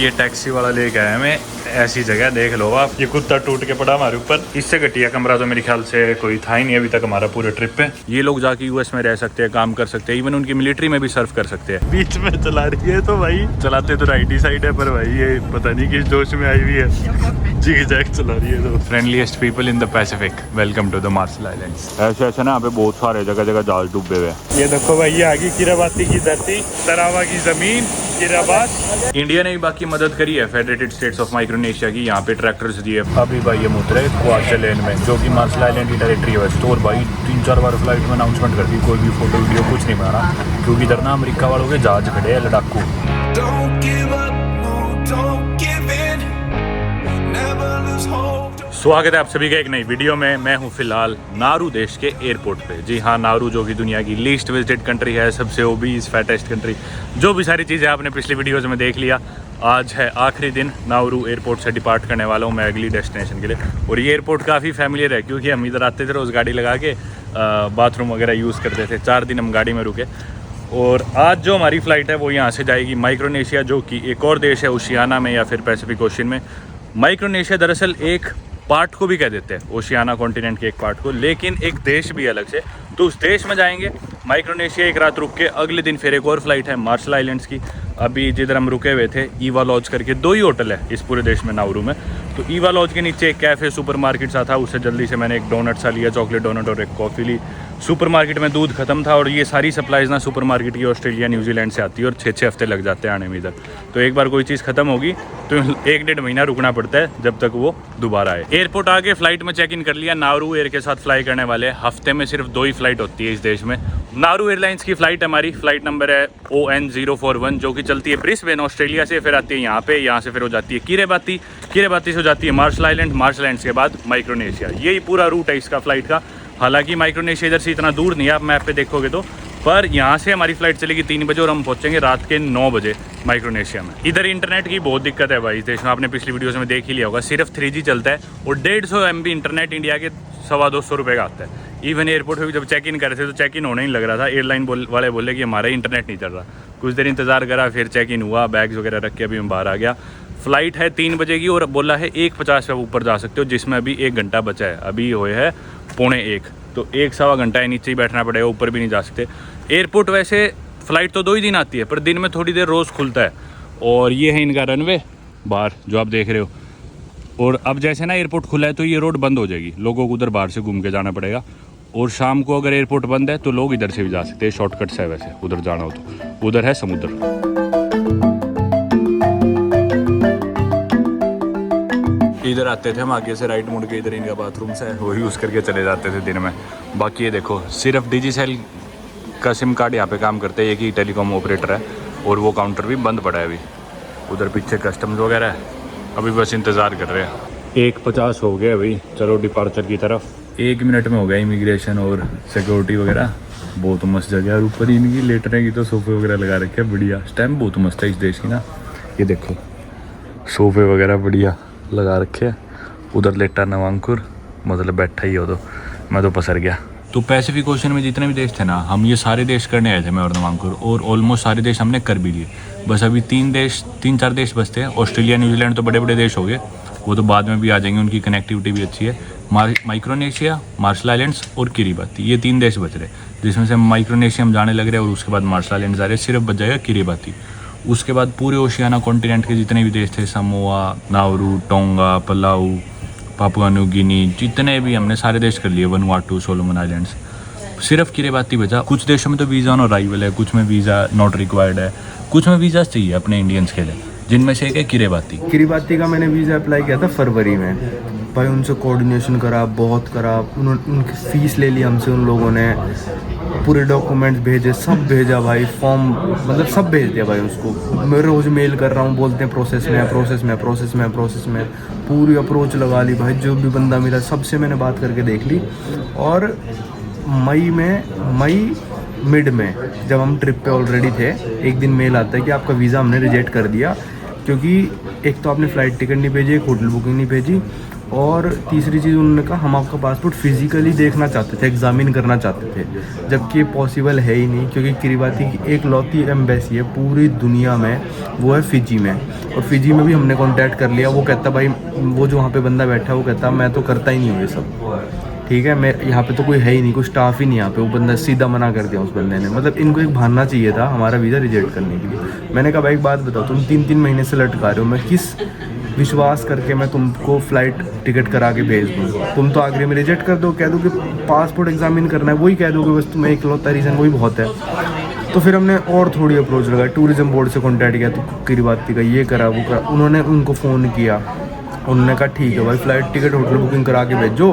ये टैक्सी वाला लेके आया हमें ऐसी जगह, देख लो आप, ये कुत्ता टूट के पड़ा हमारे ऊपर। इससे घटिया कमरा तो मेरे ख्याल से कोई था ही नहीं अभी तक हमारा पूरे ट्रिप पे। ये लोग जाके यूएस में रह सकते हैं, काम कर सकते हैं, इवन उनकी मिलिट्री में भी सर्व कर सकते हैं। बीच में चला रही है तो भाई, चलाते तो राइट ही साइड है, पर भाई ये पता नहीं किस जोश में आई हुई है, जी जैक चला रही है। तो friendliest people in the Pacific, welcome to the Marshall Islands. ऐसे ऐसे ना यहाँ पे बहुत सारे जगह जगह जहाज डूबे हुए हैं। ये देखो भाई, ये आगे किराबाती की धरती, तरावा की जमीन, किराबात। इंडिया ने भी बाकी मदद करी है फेडरेटेड स्टेट्स ऑफ माइक्रोनेशिया की, यहाँ पे ट्रैक्टर्स दिए। अभी भाई ये उतरे क्वार्टर लेन में, जो कि मार्शल आइलैंड की टेरिटरी है। तो भाई 3-4 बार फ्लाइट में अनाउंसमेंट कर दी, कोई भी फोटो वीडियो कुछ नहीं बनाना, क्योंकि इधर ना अमेरिका वालों के जहाज खड़े हैं लड़ाकू। स्वागत है आप सभी का एक नई वीडियो में। मैं हूं फिलहाल नारू देश के एयरपोर्ट पे। जी हाँ, नारू जो कि दुनिया की लीस्ट विजिटेड कंट्री है, सबसे ओबीस फैटेस्ट कंट्री, जो भी सारी चीज़ें आपने पिछली वीडियोज़ में देख लिया। आज है आखिरी दिन, नाuru एयरपोर्ट से डिपार्ट करने वाला हूँ मैं अगली डेस्टिनेशन के लिए। और ये एयरपोर्ट काफ़ी फैमिलियर है, क्योंकि हम इधर आते थे रोज़ गाड़ी लगा के, बाथरूम वगैरह यूज़ करते थे। 4 दिन हम गाड़ी में रुके। और आज जो हमारी फ़्लाइट है वो यहाँ से जाएगी माइक्रोनेशिया, जो कि एक और देश है ओशियाना में या फिर पैसिफिक ओशन में। माइक्रोनेशिया दरअसल एक पार्ट को भी कह देते हैं, ओशियाना कॉन्टिनेंट के एक पार्ट को, लेकिन एक देश भी अलग से। तो उस देश में जाएंगे माइक्रोनेशिया, एक रात रुक के अगले दिन फिर एक और फ्लाइट है मार्शल आइलैंड्स की। अभी जिधर हम रुके हुए थे, ईवा लॉज करके 2 ही होटल है इस पूरे देश में नाuru में। तो ईवा लॉज के नीचे एक कैफ़े सुपरमार्केट सा था, उससे जल्दी से मैंने एक डोनट सा लिया, चॉकलेट डोनट, और एक कॉफ़ी ली। सुपरमार्केट में दूध खत्म था, और ये सारी सप्लाईज ना सुपरमार्केट की ऑस्ट्रेलिया न्यूजीलैंड से आती है, और 6-6 हफ्ते लग जाते हैं आने में इधर। तो एक बार कोई चीज़ खत्म होगी तो 1-1.5 महीना रुकना पड़ता है जब तक वो दोबारा आए। एयरपोर्ट आके फ्लाइट में चेक इन कर लिया। नारू एयर के साथ फ्लाई करने वाले, हफ्ते में सिर्फ 2 ही फ्लाइट होती है इस देश में। नारू एयरलाइंस की फ़्लाइट हमारी, फ़्लाइट नंबर है ON041, जो कि चलती है ब्रिस्बेन ऑस्ट्रेलिया से, फिर आती है यहाँ पे, यहाँ से फिर हो जाती है किरेबाती, किरेबाती से हो जाती है मार्शल आइलैंड, मार्शल आइलैंड्स के बाद माइक्रोनेशिया। यही पूरा रूट है इसका फ़्लाइट का। हालांकि माइक्रोनेशिया इधर से इतना दूर नहीं है, आप मैप पे देखोगे तो, पर यहाँ से हमारी फ़्लाइट चलेगी 3 बजे और हम पहुँचेंगे रात के 9 बजे माइक्रोनेशिया में। इधर इंटरनेट की बहुत दिक्कत है भाई इस देश में, आपने पिछली वीडियोज़ में देख ही लिया होगा। सिर्फ 3G चलता है, और 150 MB इंटरनेट इंडिया के 225 रुपये का आता है। इवन एयरपोर्ट पर जब चेक इन कर रहे थे तो चेक इन होने ही लग रहा था, एयरलाइन वाले बोले कि हमारा इंटरनेट नहीं चल रहा। कुछ देर इंतज़ार करा, फिर चेक इन हुआ, बैग्स वगैरह रख के अभी हम बाहर आ गया। फ़्लाइट है 3 बजे की, और बोला है 1:50 पे ऊपर जा सकते हो, जिसमें अभी 1 घंटा बचा है। अभी हुए है 1:45, तो 1-1.25 घंटा है, नीचे ही बैठना पड़ेगा, ऊपर भी नहीं जा सकते। एयरपोर्ट वैसे फ़्लाइट तो 2 ही दिन आती है, पर दिन में थोड़ी देर रोज़ खुलता है। और ये है इनका रनवे बाहर जो आप देख रहे हो। और अब जैसे ना एयरपोर्ट खुला है तो ये रोड बंद हो जाएगी, लोगों को उधर बाहर से घूम के जाना पड़ेगा। और शाम को अगर एयरपोर्ट बंद है तो लोग इधर से भी जा सकते हैं, शॉर्टकट्स है वैसे उधर जाना हो तो। उधर है समुद्र। इधर आते थे हम आगे से, राइट मुड़ के इधर इनका बाथरूम से है, वो यूज़ करके चले जाते थे दिन में। बाकी ये देखो, सिर्फ डिजिसेल का सिम कार्ड यहाँ पे काम करते हैं, एक ही टेलीकॉम ऑपरेटर है, और वो काउंटर भी बंद पड़ा है अभी। उधर पीछे कस्टम्स वगैरह है, अभी बस इंतज़ार कर रहे हैं। 1:50 हो गया भाई, चलो डिपार्चर की तरफ। 1 मिनट में हो गया इमिग्रेशन और सिक्योरिटी वगैरह। बहुत मस्त जगह है, ऊपर इनकी लेटने की तो सोफ़े वगैरह लगा रखे हैं, बढ़िया। स्टैम्प बहुत मस्त है इस देश की ना, ये देखो सोफ़े वगैरह बढ़िया लगा रखे हैं। उधर लेटा नवांकुर, मतलब बैठा ही हो, तो मैं तो पसर गया। तो पैसिफिक ओशन में जितने भी देश थे ना, हम ये सारे देश करने आए थे, मैं और नवांकुर, और ऑलमोस्ट सारे देश हमने कर भी लिए। बस अभी 3-4 देश बचते हैं। ऑस्ट्रेलिया न्यूजीलैंड तो बड़े बड़े देश हो गए, वो तो बाद में भी आ जाएंगे, उनकी कनेक्टिविटी भी अच्छी है। माइक्रोनेशिया, मार्शल आइलैंड्स और किरिबाती, ये 3 देश बच रहे, जिसमें से माइक्रोनेशिया हम जाने लग रहे हैं, और उसके बाद मार्शल आइलैंड्स आ रहे, सिर्फ बच जाएगा किरिबाती। उसके बाद पूरे ओशियाना कॉन्टिनेंट के जितने भी देश थे, Samoa, Nauru, Tonga, Palau, Papua New Guinea, जितने भी हमने सारे देश कर लिए, वनुआटू, सोलोमन आइलैंड्स। सिर्फ किरिबाती बचा। कुछ देशों में तो वीज़ा ऑन अराइवल है, कुछ में वीज़ा नॉट रिक्वायर्ड है, कुछ में वीज़ा चाहिए अपने इंडियंस के लिए, जिनमें से एक है किरिबाती। किरिबाती का मैंने वीज़ा अप्लाई किया था फरवरी में भाई, उनसे कोऑर्डिनेशन करा, बहुत करा, उनकी फ़ीस ले ली हमसे उन लोगों ने, पूरे डॉक्यूमेंट्स भेजे, सब भेजा भाई, फॉर्म मतलब सब भेज दिया भाई उसको। मैं रोज़ मेल कर रहा हूँ, बोलते हैं प्रोसेस में है, प्रोसेस में, प्रोसेस में, प्रोसेस में। पूरी अप्रोच लगा ली भाई, जो भी बंदा मिला सबसे मैंने बात करके देख ली। और मई मिड में जब हम ट्रिप पे ऑलरेडी थे, एक दिन मेल आता है कि आपका वीज़ा हमने रिजेक्ट कर दिया, क्योंकि एक तो आपने फ़्लाइट टिकट नहीं भेजी, एक होटल बुकिंग नहीं भेजी, और तीसरी चीज़ उन्होंने कहा हम आपका पासपोर्ट फिजिकली देखना चाहते थे, एग्जामिन करना चाहते थे, जबकि ये पॉसिबल है ही नहीं, क्योंकि किरीबाती की एक लौती एम्बेसी है पूरी दुनिया में, वो है फिजी में। और फिजी में भी हमने कांटेक्ट कर लिया, वो कहता भाई, वो जो वहाँ पे बंदा बैठा है वो कहता मैं तो करता ही नहीं हूँ ये सब, ठीक है, मैं यहाँ पे तो कोई है ही नहीं, कोई स्टाफ ही नहीं यहाँ पे। वो बंदा सीधा मना कर दिया उस बंदे ने, मतलब इनको एक बहाना चाहिए था हमारा वीज़ा रिजेक्ट करने के लिए। मैंने कहा भाई एक बात बताओ, तुम 3-3 महीने से लटका रहे हो, मैं किस विश्वास करके मैं तुमको फ़्लाइट टिकट करा के भेज दूँ? तुम तो आखिरी में रिजेक्ट कर दो, कह दो कि पासपोर्ट एग्जामिन करना है, वही कह दो कि बस तुम्हें इकलौता रीज़न वही बहुत है। तो फिर हमने और थोड़ी अप्रोच लगाई, टूरिज़्म बोर्ड से कॉन्टैक्ट किया, तो किरीबाती का ये करा वो करा, उन्होंने उनको फ़ोन किया, उन्होंने कहा ठीक है भाई फ़्लाइट टिकट होटल बुकिंग करा के भेजो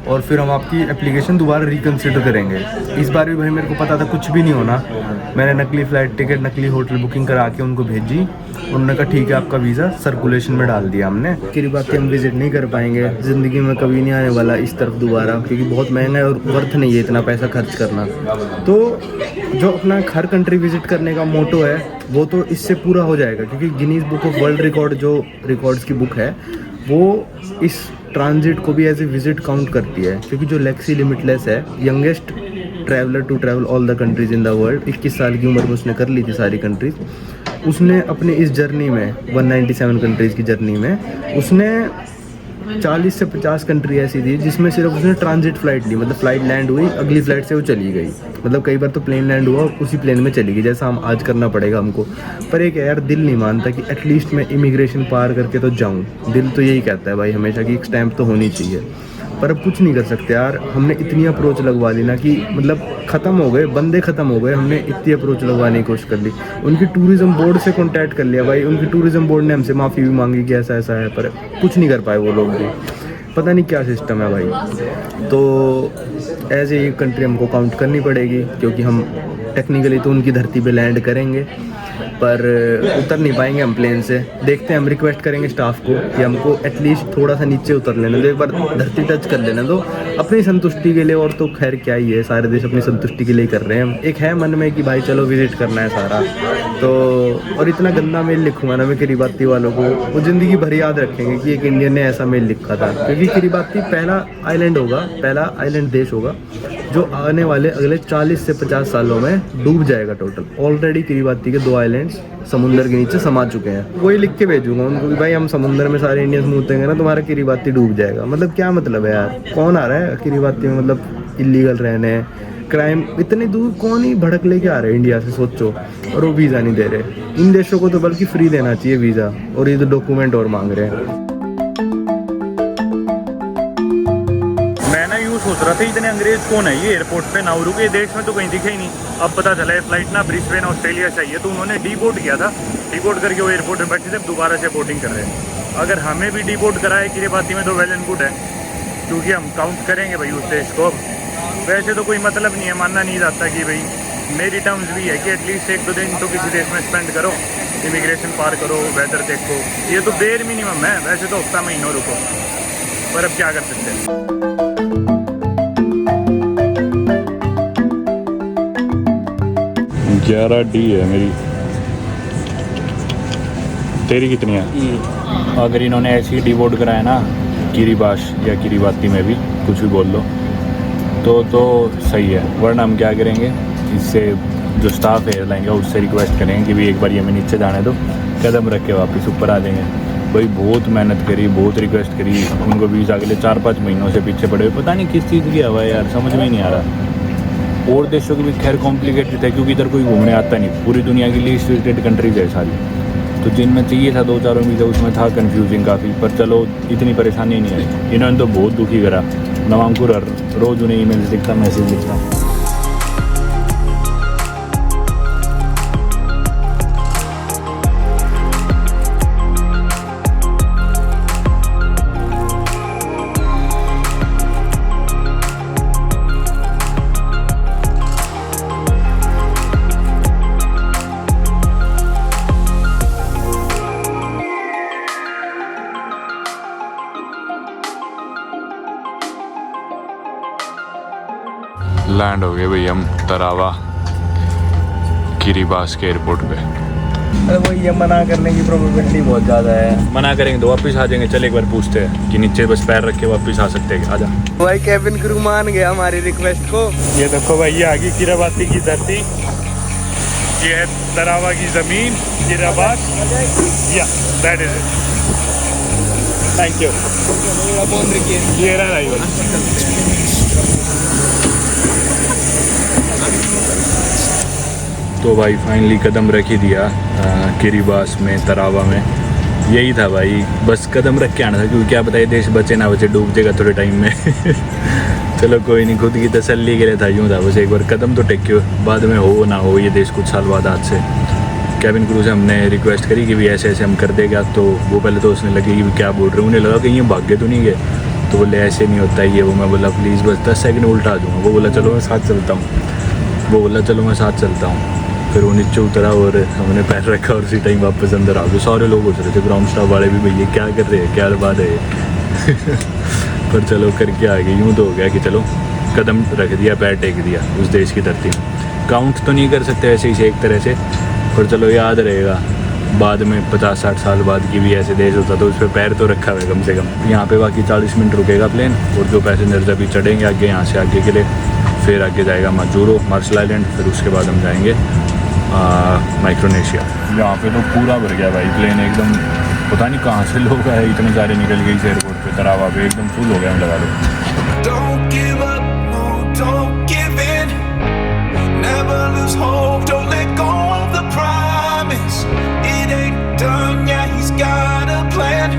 और फिर हम आपकी एप्लीकेशन दोबारा रिकन्सिडर करेंगे। इस बार भी भाई मेरे को पता था कुछ भी नहीं होना, मैंने नकली फ़्लाइट टिकट, नकली होटल बुकिंग करा के उनको भेजी, उन्होंने कहा ठीक है आपका वीज़ा सर्कुलेशन में डाल दिया हमने। किरीबाती हम विज़िट नहीं कर पाएंगे, ज़िंदगी में कभी नहीं आने वाला इस तरफ दोबारा, क्योंकि बहुत महंगा है और वर्थ नहीं है इतना पैसा खर्च करना। तो जो अपना हर कंट्री विज़िट करने का मोटो है वो तो इससे पूरा हो जाएगा, क्योंकि Guinness book of world record जो रिकॉर्ड्स की बुक है वो इस ट्रांजिट को भी एज ए विजिट काउंट करती है, क्योंकि जो लेक्सी लिमिटलेस है, youngest traveller to travel all the countries in the world, 21 साल की उम्र में उसने कर ली थी सारी कंट्रीज। उसने अपनी इस जर्नी में 197 कंट्रीज़ की जर्नी में उसने 40 से 50 कंट्री ऐसी थी जिसमें सिर्फ उसने ट्रांजिट फ़्लाइट ली, मतलब फ़्लाइट लैंड हुई, अगली फ़्लाइट से वो चली गई, मतलब कई बार तो प्लेन लैंड हुआ और उसी प्लेन में चली गई, जैसा हम आज करना पड़ेगा हमको। पर एक यार दिल नहीं मानता कि एटलीस्ट मैं इमिग्रेशन पार करके तो जाऊँ, दिल तो यही कहता है भाई हमेशा कि एक स्टैंप तो होनी चाहिए, पर अब कुछ नहीं कर सकते यार। हमने इतनी अप्रोच लगवा ली ना कि मतलब ख़त्म हो गए, बंदे ख़त्म हो गए, हमने इतनी अप्रोच लगवाने की कोशिश कर ली, उनकी टूरिज़्म बोर्ड से कॉन्टैक्ट कर लिया भाई, उनकी टूरिज़्म बोर्ड ने हमसे माफ़ी भी मांगी कि ऐसा ऐसा है, पर कुछ नहीं कर पाए वो लोग भी, पता नहीं क्या सिस्टम है भाई। तो एज ए कंट्री हमको काउंट करनी पड़ेगी, क्योंकि हम टेक्निकली तो उनकी धरती पे लैंड करेंगे पर उतर नहीं पाएंगे हम प्लेन से। देखते हैं, हम रिक्वेस्ट करेंगे स्टाफ को कि हमको एटलीस्ट थोड़ा सा नीचे उतर लेने दो, एक बार धरती टच कर लेने दो अपनी संतुष्टि के लिए। और तो खैर क्या ही है, सारे देश अपनी संतुष्टि के लिए कर रहे हैं। एक है मन में कि भाई चलो विजिट करना है सारा, तो और इतना गंदा मेल लिखूंगा ना मैं किरीबाती वालों को, वो ज़िंदगी भर याद रखेंगे कि एक इंडियन ने ऐसा मेल लिखा था, क्योंकि किरीबाती पहला आइलैंड होगा, पहला आइलैंड देश होगा जो आने वाले अगले 40 से 50 सालों में डूब जाएगा टोटल। ऑलरेडी किरीबाती के 2 आइलैंड्स समुंदर के नीचे समा चुके हैं। वही लिख के भेजूंगा उनको कि भाई हम समुंदर में सारे इंडियंस मुँतेंगे ना, तुम्हारा किरीबाती डूब जाएगा। मतलब क्या मतलब है यार, कौन आ रहा है किरीबाती में, मतलब इलीगल रहने, क्राइम, इतनी दूर कौन ही भड़क लेके आ रहे हैं इंडिया से, सोचो, और वो वीज़ा नहीं दे रहे। इन देशों को तो बल्कि फ्री देना चाहिए वीज़ा, और ये तो डॉक्यूमेंट और मांग रहे हैं। सोच रहा था इतने अंग्रेज कौन है ये एयरपोर्ट पे, नाउरू के देश में तो कहीं दिखे ही नहीं। अब पता चला है फ्लाइट ना ब्रिस्बेन ऑस्ट्रेलिया चाहिए, तो उन्होंने डीपोर्ट किया था, डीपोर्ट करके वो एयरपोर्ट में बैठे थे, दोबारा से बोटिंग कर रहे हैं। अगर हमें भी डीपोर्ट कराए किरीबाती में तो वेल एंड गुड है, क्योंकि हम काउंट करेंगे भाई उस देश को। वैसे तो कोई मतलब नहीं है, मानना नहीं जाता कि भाई मेरी टर्म्स भी है कि एटलीस्ट 1-2 दिन तो किसी देश में स्पेंड करो, इमिग्रेशन पार करो, वेदर देखो, ये तो बेर मिनिमम है। वैसे तो हफ्ता महीनों रुको, पर अब क्या कर सकते हैं। 11D है मेरी, तेरी कितनी है? अगर इन्होंने ऐसे ही डिवोट कराया ना किरीबाश या किरीबाती में भी कुछ भी बोल लो तो सही है, वरना हम क्या करेंगे, इससे जो स्टाफ एयरलाइन का उससे रिक्वेस्ट करेंगे कि भाई एक बार ये हमें नीचे जाने दो, कदम रख के वापस ऊपर आ जाएंगे। भाई बहुत मेहनत करी, बहुत रिक्वेस्ट करी, उनको वीज़ा के लिए 4-5 महीनों से पीछे पड़े हुए, पता नहीं किस चीज़ की हवा है यार, समझ में ही नहीं आ रहा। और देशों की भी खैर कॉम्प्लिकेटेड है, क्योंकि इधर कोई घूमने आता नहीं, पूरी दुनिया की लीस्ट विजिटेड कंट्रीज है सारी, तो जिनमें चाहिए था 2-4 वीज़ा उसमें था कन्फ्यूजिंग काफ़ी, पर चलो इतनी परेशानी नहीं आई। इन्होंने तो बहुत दुखी करा, नवांकुर रोज़ उन्हें ईमेल्स लिखता, मैसेज लिखता। लैंड हो गए भाई हम तरावा किरीबास के एयरपोर्ट पे। अरे वो ये मना करने की प्रोबेबिलिटी बहुत ज़्यादा है। मना करेंगे तो वापस आ जाएंगे। चल एक बार पूछते हैं कि नीचे बस पैर रख के वापस आ सकते हैं। आजा भाई केबिन क्रू मान गया हमारी रिक्वेस्ट को। ये देखो भाई, ये आगे कीराबाती की धरती, ये है तरावा की ज़मीन कीराबाद। या that is it. Thank you. ये रहा तो भाई फाइनली कदम रख ही दिया किरीबास में, तरावा में। यही था भाई, बस कदम रख के आना था, क्योंकि क्या बताइए देश बचे ना बचे, डूब जाएगा थोड़े टाइम में। चलो कोई नहीं, खुद की तसल्ली के लिए था, यूँ था बस एक बार कदम तो टेक्यो, बाद में हो ना हो ये देश कुछ साल बाद आज से। कैबिन क्रू से हमने रिक्वेस्ट करी कि भी ऐसे ऐसे हम कर देगा, तो वो पहले तो उसने लगे कि क्या बोल रहे हैं, उन्हें लगा कि ये भाग्य तो नहीं गए, तो बोले ऐसे नहीं होता है ये वो। मैं बोला प्लीज़ बस 10 सेकंड उल्टा आ दूँगा। वो बोला चलो मैं साथ चलता हूँ। वो बोला चलो मैं साथ चलता हूँ। फिर वो नीचे उतरा और हमने पैर रखा और उसी टाइम वापस अंदर आ गए। सारे लोग उतर रहे थे, ग्राउंड स्टाफ वाले भी, भैया क्या कर रहे हैं, क्या बात है। पर चलो करके आ गए। यूँ तो हो गया कि चलो कदम रख दिया, पैर टेक दिया उस देश की धरती में। काउंट तो नहीं कर सकते ऐसे ही एक तरह से, पर चलो याद रहेगा बाद में 50-60 साल बाद की भी ऐसे देश होता तो उस पर पैर तो रखा हुआ है कम से कम। यहाँ पे बाकी 40 मिनट रुकेगा प्लेन, और जो पैसेंजर्स अभी चढ़ेंगे आगे यहाँ से आगे के लिए, फिर आगे जाएगा मजूरो, मार्शल आइलैंड, फिर उसके बाद हम जाएंगे माइक्रोनेशिया। यहाँ पे तो पूरा भर गया भाई प्लेन एकदम, पता नहीं कहाँ से लोग आए, इतने सारे निकल गए इस एयरपोर्ट पे। तरावा पे एकदम फुल हो गया, हम लगा लो। Don't give up, no, don't give in. Never lose hope, don't let go of the promise. It ain't done, yeah, he's got a plan.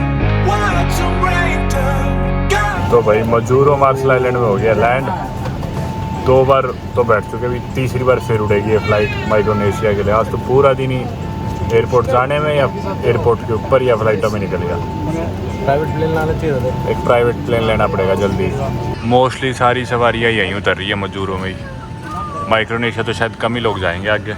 Watch him rain down. तो भाई Majuro martial island में हो गया land. 2 बार तो बैठ चुके, अभी तीसरी बार फिर उड़ेगी ये फ्लाइट माइक्रोनेशिया के लिए। आज तो पूरा दिन ही एयरपोर्ट जाने में या एयरपोर्ट के ऊपर या फ्लाइटों में निकल गया। प्राइवेट प्लेन लाना चाहिए, एक प्राइवेट प्लेन लेना पड़ेगा जल्दी। मोस्टली सारी सवारियाँ यहीं उतर रही है मजूरों में ही। माइक्रोनेशिया तो शायद कम ही लोग जाएंगे आगे।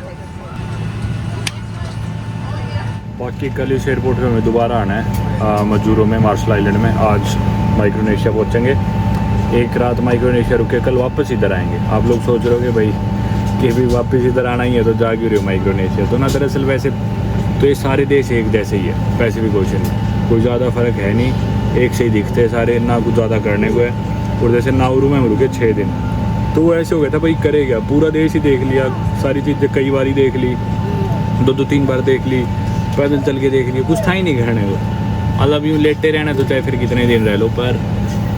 बाकी कल इस एयरपोर्ट पे हमें दोबारा आना है मजूरों में, मार्शल आइलैंड में। आज माइक्रोनेशिया पहुँचेंगे, एक रात माइक्रोनेशिया रुके, कल वापस इधर आएंगे। आप लोग सोच रहे होगे भाई कि भी वापस इधर आना ही है तो जा क्यों रहे हो माइक्रोनेशिया। तो ना दरअसल वैसे तो ये सारे देश एक जैसे ही है, पैसिफिक ओशन में कोई ज़्यादा फ़र्क है नहीं, एक से ही दिखते हैं सारे, ना कुछ ज़्यादा करने को है। और जैसे नाउरू में हम रुके 6 दिन, तो वो ऐसे हो गया था भाई करे क्या, पूरा देश ही देख लिया, सारी चीज़ें कई बार ही देख ली, 2-3 बार देख ली, पैदल चल के देख लिया, कुछ था ही नहीं करने को। मतलब यूँ लेटे रहना तो चाहे फिर कितने दिन रह लो, पर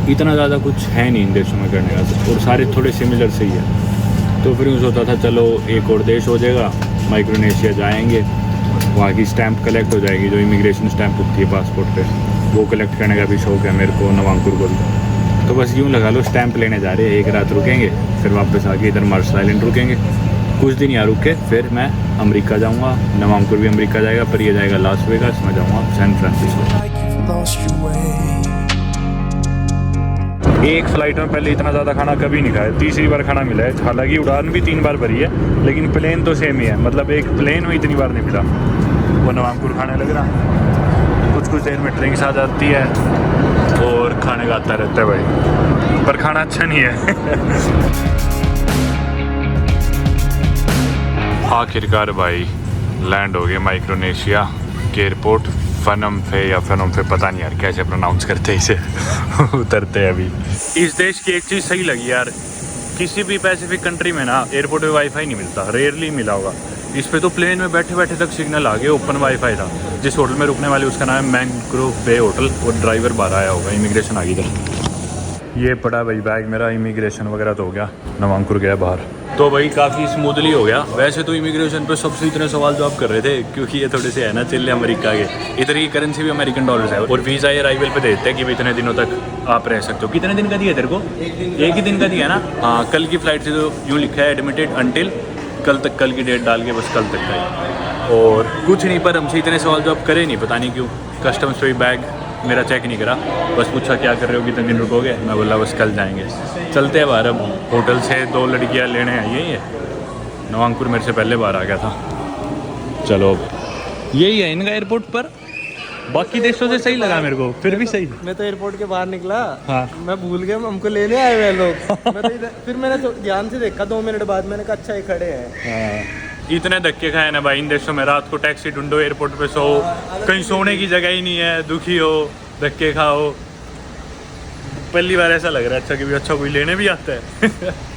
इतना ज़्यादा कुछ है नहीं इन देशों में करने का, और सारे थोड़े सिमिलर से ही है। तो फिर यूँ सोचा था चलो एक और देश हो जाएगा, माइक्रोनेशिया जाएंगे, वहाँ की स्टैंप कलेक्ट हो जाएगी, जो इमिग्रेशन स्टैंप होती है पासपोर्ट पे, वो कलेक्ट करने का भी शौक है मेरे को, नवांकुर को। तो बस यूँ लगा लो स्टैंप लेने जा रहे हैं, एक रात रुकेंगे, फिर वापस आके इधर मार्शल आइलैंड रुकेंगे, कुछ दिन यहाँ रुक के फिर मैं अमेरिका जाऊँगा। नवांकुर भी अमेरिका जाएगा, पर ये जाएगा लास वेगास, मैं जाऊँगा सैन फ्रांसिस्को। एक फ्लाइट में पहले इतना ज़्यादा खाना कभी नहीं खाया, तीसरी बार खाना मिला है। हालांकि उड़ान भी 3 बार भरी है, लेकिन प्लेन तो सेम ही है, मतलब एक प्लेन में इतनी बार नहीं मिला। वो नवांकुर खाने लग रहा, कुछ देर में ड्रिंक्स आ जाती है और खाने का आता रहता है भाई, पर खाना अच्छा नहीं है। आखिरकार भाई लैंड हो गए माइक्रोनेशिया के एयरपोर्ट, फनम फे या फनम फे, पता नहीं यार कैसे प्रोनाउंस करते हैं इसे। उतरते हैं अभी। इस देश की एक चीज़ सही लगी यार, किसी भी पैसिफिक कंट्री में ना एयरपोर्ट पे वाईफाई नहीं मिलता, रेयरली मिला होगा। इस पे तो प्लेन में बैठे बैठे तक सिग्नल आ गया, ओपन वाईफाई था। जिस होटल में रुकने वाले उसका नाम है मैंग्रोव बे होटल, और ड्राइवर बाहर आया होगा, इमिग्रेशन आ गई इधर। ये पड़ा भाई बैग मेरा, इमिग्रेशन वगैरह तो हो गया, नवांकुर गया बाहर। तो भाई काफ़ी स्मूथली हो गया। वैसे तो इमिग्रेशन पे सबसे इतने सवाल जवाब कर रहे थे, क्योंकि ये थोड़े से है ना चिल्ले अमेरिका के, इधर की करेंसी भी अमेरिकन डॉलर्स है, और वीज़ा ये अराइवल पे देते हैं कि इतने दिनों तक आप रह सकते हो। कितने दिन का दिया तेरे को? एक ही दिन का दिया ना। हाँ, कल की फ़्लाइट से तो यूँ लिखा है एडमिटेड अनटिल कल तक, कल की डेट डाल के बस कल तक का। और कुछ नहीं, पर हमसे इतने सवाल जवाब करे नहीं, पता नहीं क्यों। कस्टम्स पे भी बैग मेरा चेक नहीं करा, बस पूछा क्या कर रहे हो, कितने दिन रुकोगे। मैं बोला बस कल जाएंगे। चलते हैं बाहर। अब होटल से 2 लड़कियाँ लेने आई है। नवांकुर मेरे से पहले बाहर आ गया था। चलो यही है इनका एयरपोर्ट, पर बाकी देशों से सही लगा मेरे को, फिर भी सही। मैं तो एयरपोर्ट के बाहर निकला, हाँ, मैं भूल गया हमको लेने आए हुए लोग। मैं तो फिर मैंने ध्यान से देखा 2 मिनट बाद, मैंने कहा अच्छा ये खड़े हैं। हाँ। इतने धक्के खाए ना भाई इन देशों में, रात को टैक्सी ढूंढो, एयरपोर्ट पे सो, कहीं सोने की जगह ही नहीं है, दुखी हो, धक्के खाओ। पहली बार ऐसा लग रहा है अच्छा कि भी अच्छा कोई लेने भी आता है।